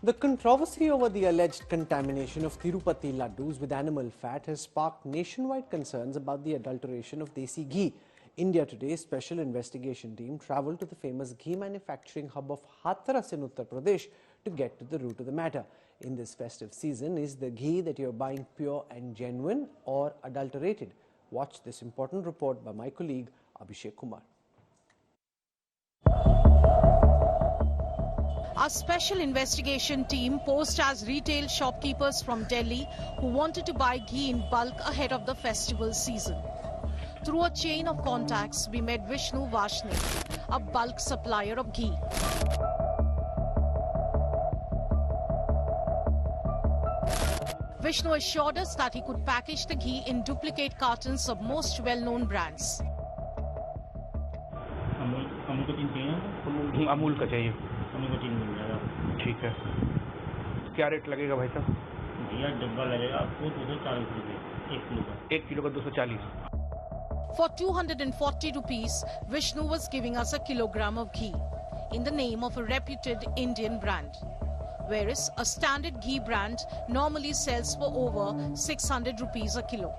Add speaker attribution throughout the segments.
Speaker 1: The controversy over the alleged contamination of Tirupati laddus with animal fat has sparked nationwide concerns about the adulteration of desi ghee. India Today's special investigation team travelled to the famous ghee manufacturing hub of Hathras in Uttar Pradesh to get to the root of the matter. In this festive season, is the ghee that you're buying pure and genuine or adulterated? Watch this important report by my colleague Abhishek Kumar.
Speaker 2: Our special investigation team posed as retail shopkeepers from Delhi who wanted to buy ghee in bulk ahead of the festival season. Through a chain of contacts, we met Vishnu Vashne, a bulk supplier of ghee. Vishnu assured us that he could package the ghee in duplicate cartons of most well-known brands.
Speaker 3: Amul का चाहिए, ठीक है। क्या rate लगेगा भाई साहब?
Speaker 4: भैया डब्बा लगेगा आपको 240 रुपए 1 किलो का।
Speaker 3: 1 किलो का 240।
Speaker 2: For 240 rupees, Vishnu was giving us a kilogram of ghee in the name of a reputed Indian brand, whereas a standard ghee brand normally sells for over 600 rupees a kilo.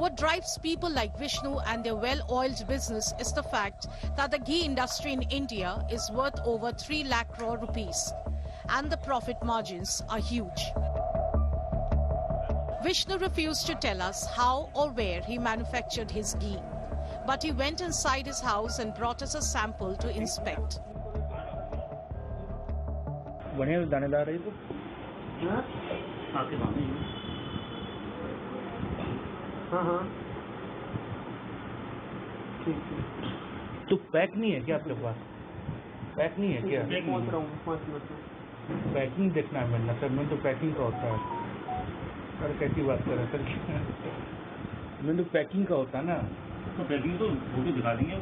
Speaker 2: What drives people like Vishnu and their well-oiled business is the fact that the ghee industry in India is worth over 3 lakh crore rupees and the profit margins are huge. Vishnu refused to tell us how or where he manufactured his ghee, but he went inside his house and brought us a sample to inspect.
Speaker 3: बढ़िया दानेदार है तो
Speaker 4: आपके सामने
Speaker 3: हाँ ठीक है। तो पैक नहीं है क्या आपके पास? पैक नहीं है क्या?
Speaker 5: पहुंच रहा हूँ 5 मिनट में।
Speaker 3: पैकिंग देखना है मिलना सर, मैं तो पैकिंग का होता है सर। कैसी बात कर रहे हैं सर? मैं तो पैकिंग का होता है ना।
Speaker 4: तो पैकिंग तो फोटो दिखा देंगे।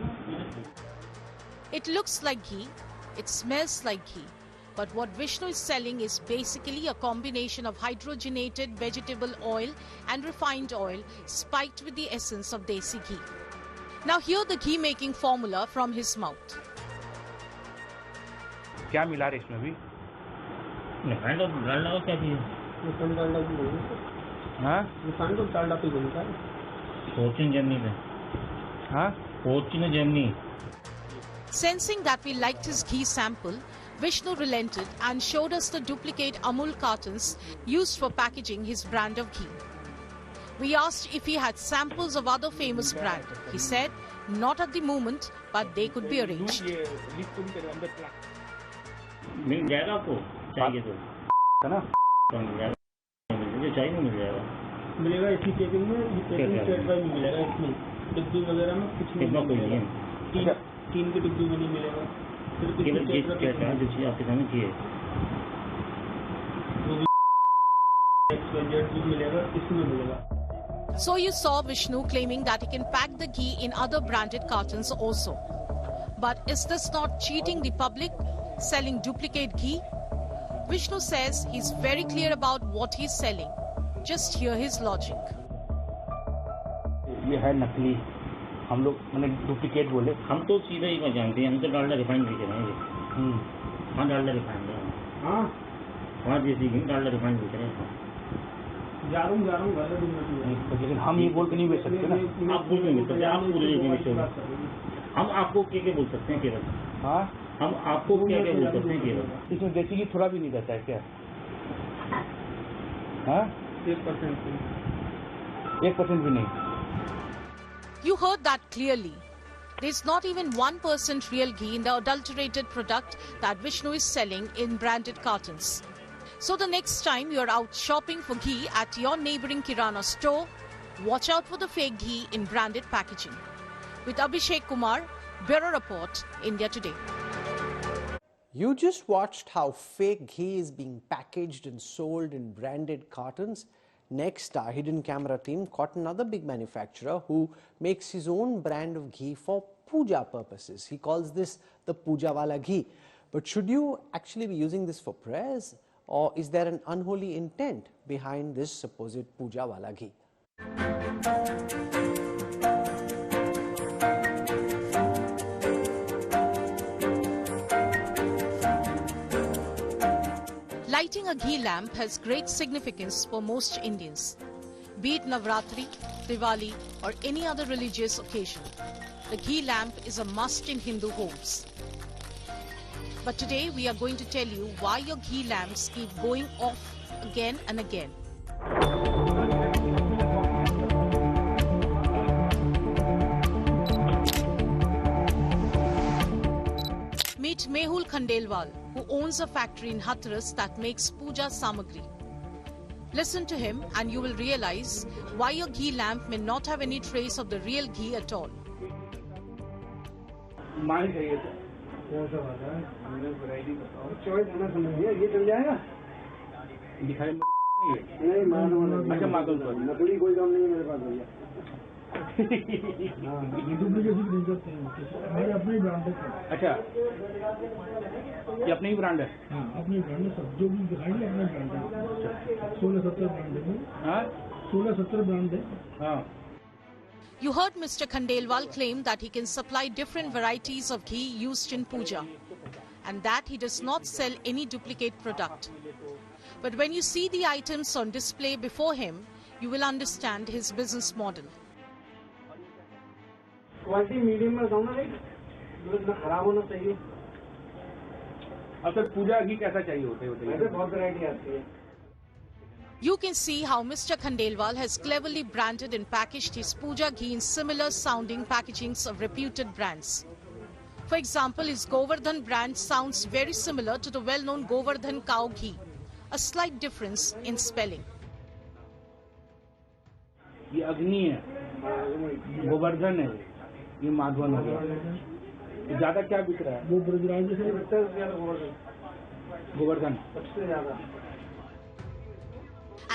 Speaker 2: It looks like ghee, it smells like ghee. But what Vishnu is selling is basically a combination of hydrogenated vegetable oil and refined oil spiked with the essence of desi ghee. Now hear the ghee making formula from his mouth.
Speaker 3: क्या मिला रहे इसमें भी?
Speaker 4: Refined और डालडा का क्या चीज़?
Speaker 5: Refined Dalda की बोलूँ सर।
Speaker 3: हाँ?
Speaker 5: रिफाइंड और डालडा की बोलूँ सर।
Speaker 4: फॉर्च्यून जेमनी पे।
Speaker 3: हाँ?
Speaker 4: Fortune Gemini.
Speaker 2: Sensing that we liked his ghee sample, Vishnu relented and showed us the duplicate Amul cartons used for packaging his brand of ghee. We asked if he had samples of other famous brands. He said, not at the moment, but they could be arranged.
Speaker 4: मिल जाएगा आपको चाहिए तो
Speaker 3: है ना?
Speaker 4: मिल जाएगा, मुझे चाहिए नहीं मिल जाएगा।
Speaker 5: मिलेगा इसी पैकिंग में, ये पैकिंग सेट वाइज नहीं मिलेगा इसमें, डिब्बी वगैरह में कुछ नहीं मिलेगा। तीन के डिब्बी में नहीं मिलेगा।
Speaker 4: केवल जिस कहता है जो चीज़ आपके सामने चाहिए
Speaker 5: जो मिलेगा इसमें मिलेगा।
Speaker 2: So you saw Vishnu claiming that he can pack the ghee in other branded cartons also. But is this not cheating the public, selling duplicate ghee? Vishnu says he's very clear about what he's selling. Just hear his logic.
Speaker 3: ये है नकली, हम लोग मैंने duplicate बोले।
Speaker 4: हम तो सीधा ही मैं जानते हैं, हम तो डालडा रिफाइंड भी करेंगे। हाँ डालडा रिफाइंड है।
Speaker 5: हाँ
Speaker 4: हाँ देसी घी डालडा रिफाइंड भी करेंगे।
Speaker 5: जा रहा हूँ
Speaker 3: लेकिन हम ये बोल के नहीं बेच सकते ना।
Speaker 4: आप बोल नहीं सकते, आप पूरे नहीं बेचोगे। हम आपको क्या बोल सकते हैं केवल?
Speaker 3: हाँ
Speaker 4: हम आपको क्या बोल सकते हैं केवल?
Speaker 3: इसमें देसी घी थोड़ा भी नहीं रहता है क्या? हाँ 1% भी नहीं।
Speaker 2: You heard that clearly. There's not even 1% real ghee in the adulterated product that Vishnu is selling in branded cartons. So the next time you're out shopping for ghee at your neighboring Kirana store, watch out for the fake ghee in branded packaging. With Abhishek Kumar, Bureau Report, India Today.
Speaker 1: You just watched how fake ghee is being packaged and sold in branded cartons. Next, our hidden camera team caught another big manufacturer who makes his own brand of ghee for puja purposes. He calls this the Puja Wala ghee. But should you actually be using this for prayers, or is there an unholy intent behind this supposed Puja Wala ghee?
Speaker 2: Lighting a ghee lamp has great significance for most Indians. Be it Navratri, Diwali or any other religious occasion, the ghee lamp is a must in Hindu homes. But today we are going to tell you why your ghee lamps keep going off again and again. Meet Mehul Khandelwal, who owns a factory in Hathras that makes puja samagri. Listen to him and you will realize why your ghee lamp may not have any trace of the real ghee at all.
Speaker 3: माल चाहिए था कौन सा वाला है हमने variety बताओ choice होना समझिए ये चल जाएगा दिखाई नहीं माल अच्छा माल तो नकली कोई काम नहीं है मेरे पास भैया ये डुप्लीकेट भी नहीं करते हैं हमारे अपने ब्रांड है अच्छा ये अपनी ही ब्रांड है हाँ अपनी ब्रांड है सब जो भी दिखाएंगे अपना ब्रांड है 16-17 ब्रांड है हाँ 16-17 ब्रांड है हाँ.
Speaker 2: You heard Mr. Khandelwal claim that he can supply different varieties of ghee used in puja and that he does not sell any duplicate product. But when you see the items on display before him, you will understand his business model.
Speaker 3: Quality medium में बताऊँ ना ना खराब होना चाहिए अब sir पूजा घी कैसा चाहिए होते बहुत वैरायटी आती है.
Speaker 2: You can see how Mr. Khandelwal has cleverly branded and packaged his puja ghee in similar sounding packagings of reputed brands. For example, his Govardhan brand sounds very similar to the well-known Govardhan cow ghee, a slight difference in spelling.
Speaker 3: ये अग्नि है गोवर्धन है ये माधवन हो गया ज्यादा क्या बिक रहा है वो ब्रजराज से गोवर्धन सबसे ज्यादा.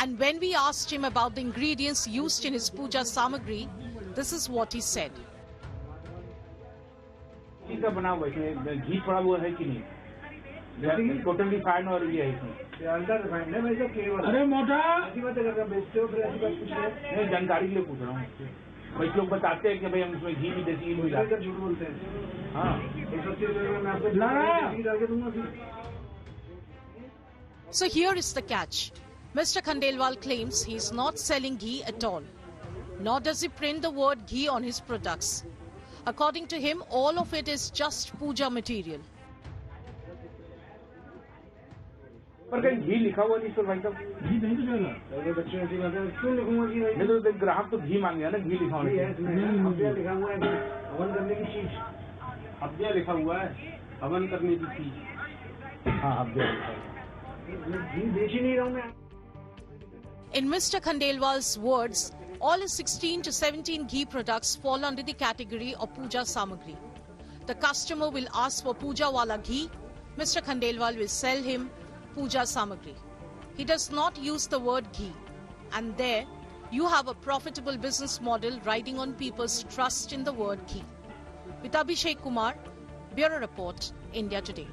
Speaker 2: And when we asked him about the ingredients used in his puja samagri, this is what he said.
Speaker 3: घी का बना हुआ इसमें घी पड़ा हुआ है कि नहीं टोटली रिफाइंड और ये है इसमें अल्ट्रा रिफाइंड है मैं तो केवल अरे मोटा ऐसी बात कर रहा बेचते हो फिर ऐसी बात पूछ रहे हैं जानकारी के लिए पूछ रहा हूँ भाई लोग बताते हैं कि भाई हम इसमें घी भी देसी घी मिलाकर झूठ बोलते हैं हाँ 180 रुपये में आपको डाल के दूंगा.
Speaker 2: So here is the catch. Mr. Khandelwal claims he is not selling ghee at all, nor does he print the word ghee on his products. According to him, all of it is just puja material.
Speaker 3: पर कहीं घी लिखा हुआ नहीं sir भाई साहब घी नहीं लिखा बच्चे ऐसी बात है क्यों लिखूंगा घी नहीं तो ग्राहक तो घी मांगे ना घी लिखा होना लिखा हुआ है हवन करने की चीज हब्दिया लिखा हुआ है हवन करने की चीज हाँ हब्दिया घी बेच ही नहीं रहा हूँ मैं.
Speaker 2: In Mr. Khandelwal's words, all his 16 to 17 ghee products fall under the category of puja samagri. The customer will ask for puja wala ghee. Mr. Khandelwal will sell him puja samagri. He does not use the word ghee. And there, you have a profitable business model riding on people's trust in the word ghee. With Abhishek Kumar, Bureau Report, India Today.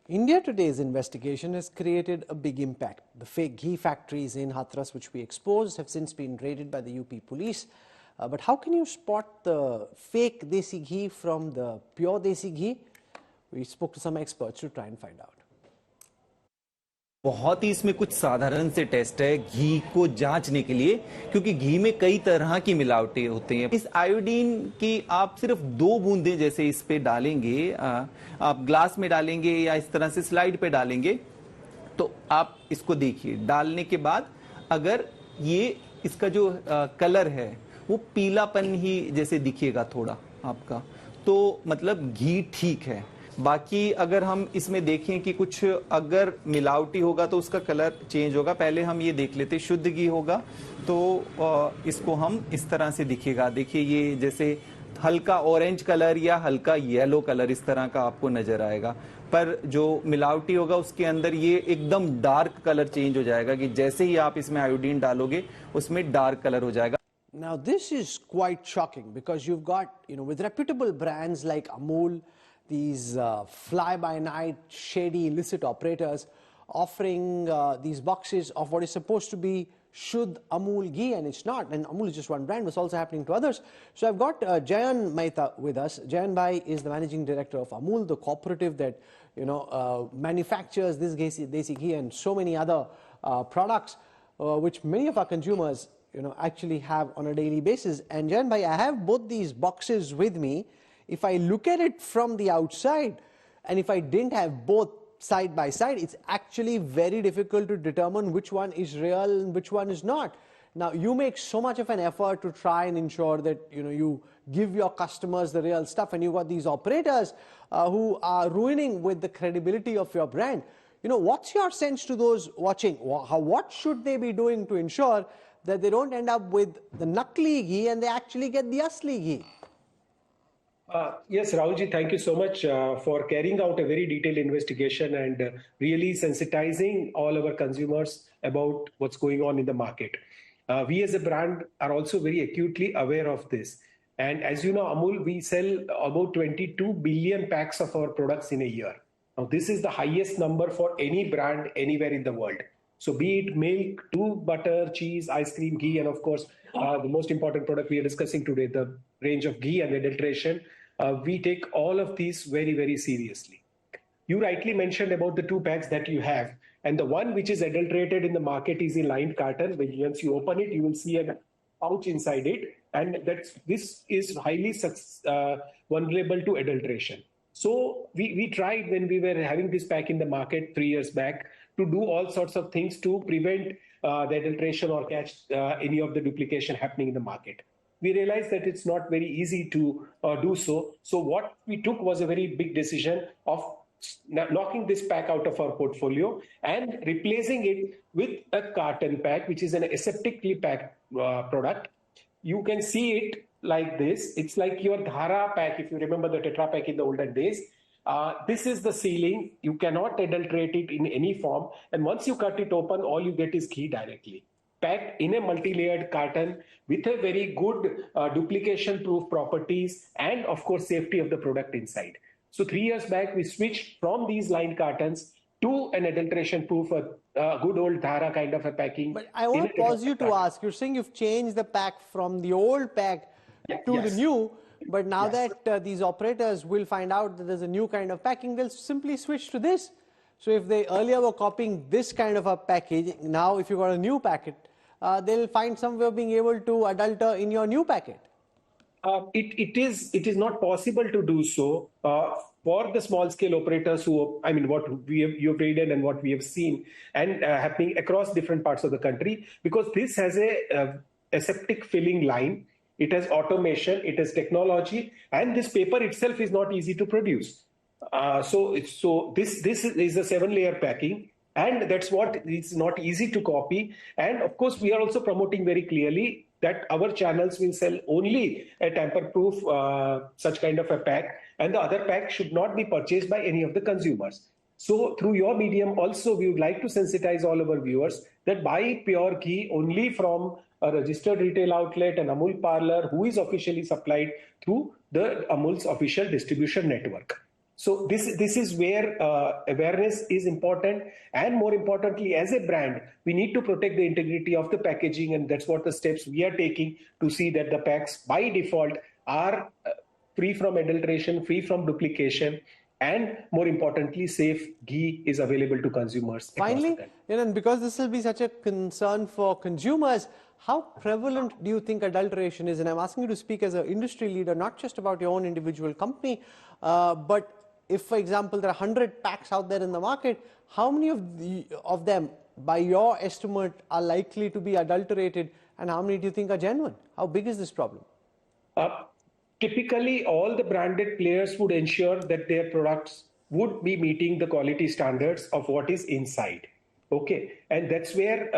Speaker 1: India Today's investigation has created a big impact. The fake ghee factories in Hathras, which we exposed, have since been raided by the UP police. But how can you spot the fake desi ghee from the pure desi ghee? We spoke to some experts to try and find out.
Speaker 6: बहुत ही इसमें कुछ साधारण से test है घी को जांचने के लिए, क्योंकि घी में कई तरह की मिलावटें होती हैं. इस आयोडीन की आप सिर्फ 2 बूंदें जैसे इस पे डालेंगे, आप ग्लास में डालेंगे या इस तरह से स्लाइड पे डालेंगे, तो आप इसको देखिए. डालने के बाद अगर ये इसका जो कलर है वो पीलापन ही जैसे दिखेगा थोड़ा आपका, तो मतलब घी ठीक है. बाकी अगर हम इसमें देखें कि कुछ अगर मिलावटी होगा तो उसका कलर चेंज होगा. पहले हम ये देख लेते, शुद्ध घी होगा तो इसको हम इस तरह से दिखेगा. देखिए ये जैसे हल्का ऑरेंज कलर या हल्का येलो कलर इस तरह का आपको नजर आएगा. पर जो मिलावटी होगा उसके अंदर ये एकदम डार्क कलर चेंज हो जाएगा कि जैसे ही आप इसमें आयोडीन डालोगे उसमें डार्क कलर हो जाएगा.
Speaker 1: Now this is quite shocking because you've got, with reputable brands like Amul, these fly-by-night, shady, illicit operators offering these boxes of what is supposed to be Shuddh Amul ghee, and it's not. And Amul is just one brand. It's also happening to others. So I've got Jayan Mehta with us. Jayan Bhai is the managing director of Amul, the cooperative that manufactures this desi ghee and so many other products, which many of our consumers, actually have on a daily basis. And Jayan bhai, I have both these boxes with me. If I look at it from the outside, and if I didn't have both side by side, it's actually very difficult to determine which one is real and which one is not. Now, you make so much of an effort to try and ensure that, you give your customers the real stuff, and you've got these operators who are ruining with the credibility of your brand. What's your sense to those watching? What should they be doing to ensure that they don't end up with the nakli ghee and they actually get the asli ghee?
Speaker 7: Yes, Rahulji, thank you so much for carrying out a very detailed investigation and really sensitizing all our consumers about what's going on in the market. We as a brand are also very acutely aware of this. And as you know, Amul, we sell about 22 billion packs of our products in a year. Now, this is the highest number for any brand anywhere in the world. So be it milk, to butter, cheese, ice cream, ghee, and of course, the most important product we are discussing today, the range of ghee and adulteration. We take all of these very, very seriously. You rightly mentioned about the 2 packs that you have. And the one which is adulterated in the market is in lined carton. Once you open it, you will see a pouch inside it. And this is highly vulnerable to adulteration. So we tried, when we were having this pack in the market 3 years back, to do all sorts of things to prevent the adulteration or catch any of the duplication happening in the market. We realized that it's not very easy to do so. So what we took was a very big decision of knocking this pack out of our portfolio and replacing it with a carton pack, which is an aseptically packed product. You can see it like this. It's like your Dhara pack, if you remember the Tetra pack in the olden days. This is the sealing. You cannot adulterate it in any form. And once you cut it open, all you get is ghee directly. Packed in a multi-layered carton with a very good duplication-proof properties and, of course, safety of the product inside. So 3 years back, we switched from these lined cartons to an adulteration-proof, good old Dhara kind of a packing.
Speaker 1: But I want to pause you to ask. You're saying you've changed the pack from the old pack to the new, but now that these operators will find out that there's a new kind of packing, they'll simply switch to this. So if they earlier were copying this kind of a package, now if you've got a new packet, they'll find some way of being able to adulter in your new packet.
Speaker 7: It is not possible to do so for the small scale operators who, what you've read and what we have seen and happening across different parts of the country, because this has a aseptic filling line. It has automation, it has technology, and this paper itself is not easy to produce. So this is a 7-layer packing, and that's what is not easy to copy. And of course, we are also promoting very clearly that our channels will sell only a tamper-proof such kind of a pack, and the other pack should not be purchased by any of the consumers. So through your medium also, we would like to sensitize all our viewers that buy pure ghee only from a registered retail outlet, an Amul parlor, who is officially supplied through the Amul's official distribution network. So this is where awareness is important, and more importantly, as a brand, we need to protect the integrity of the packaging, and that's what the steps we are taking to see that the packs by default are free from adulteration, free from duplication, and more importantly, safe ghee is available to consumers.
Speaker 1: Finally, because this will be such a concern for consumers, how prevalent do you think adulteration is? And I'm asking you to speak as an industry leader, not just about your own individual company, but if, for example, there are 100 packs out there in the market, how many of them, by your estimate, are likely to be adulterated, and how many do you think are genuine? How big is this problem?
Speaker 7: Typically, all the branded players would ensure that their products would be meeting the quality standards of what is inside. Okay, and that's where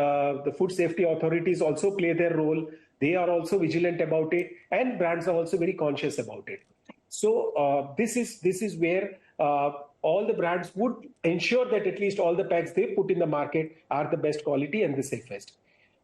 Speaker 7: the food safety authorities also play their role. They are also vigilant about it, and brands are also very conscious about it. So this is where all the brands would ensure that at least all the packs they put in the market are the best quality and the safest.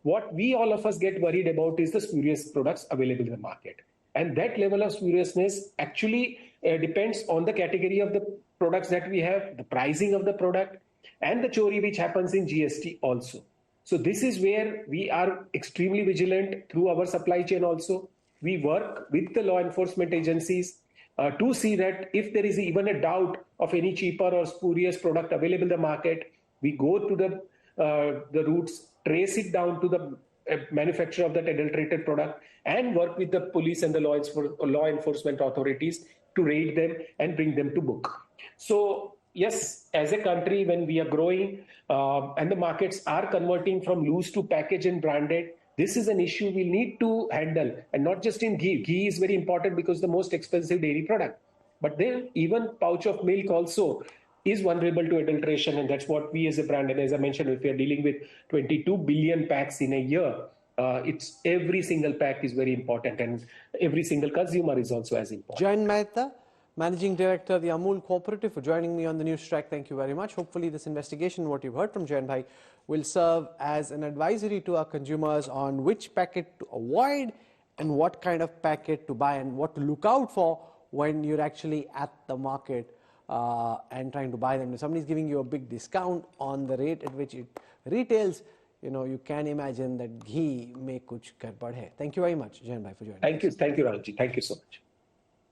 Speaker 7: What all of us get worried about is the spurious products available in the market. And that level of spuriousness actually depends on the category of the products that we have, the pricing of the product, and the chori which happens in GST also. So this is where we are extremely vigilant through our supply chain also. We work with the law enforcement agencies. to see that if there is even a doubt of any cheaper or spurious product available in the market, we go to the roots, trace it down to the manufacturer of that adulterated product, and work with the police and the law enforcement authorities to raid them and bring them to book. So yes, as a country, when we are growing and the markets are converting from loose to package and branded, this is an issue we need to handle, and not just in ghee. Ghee is very important because the most expensive dairy product. But then even pouch of milk also is vulnerable to adulteration, and that's what we as a brand, and as I mentioned, if we are dealing with 22 billion packs in a year, it's every single pack is very important, and every single consumer is also as important.
Speaker 1: Jayant Mehta, Managing Director of the Amul Cooperative, for joining me on the News Track. Thank you very much. Hopefully this investigation, what you've heard from Jayant Bhai, will serve as an advisory to our consumers on which packet to avoid and what kind of packet to buy and what to look out for when you're actually at the market and trying to buy them. If somebody's giving you a big discount on the rate at which it retails, you can imagine that ghee mein kuch gadbad hai. Thank you very much, Jayant Bhai, for joining.
Speaker 7: Thank you, Raji. Thank you so much.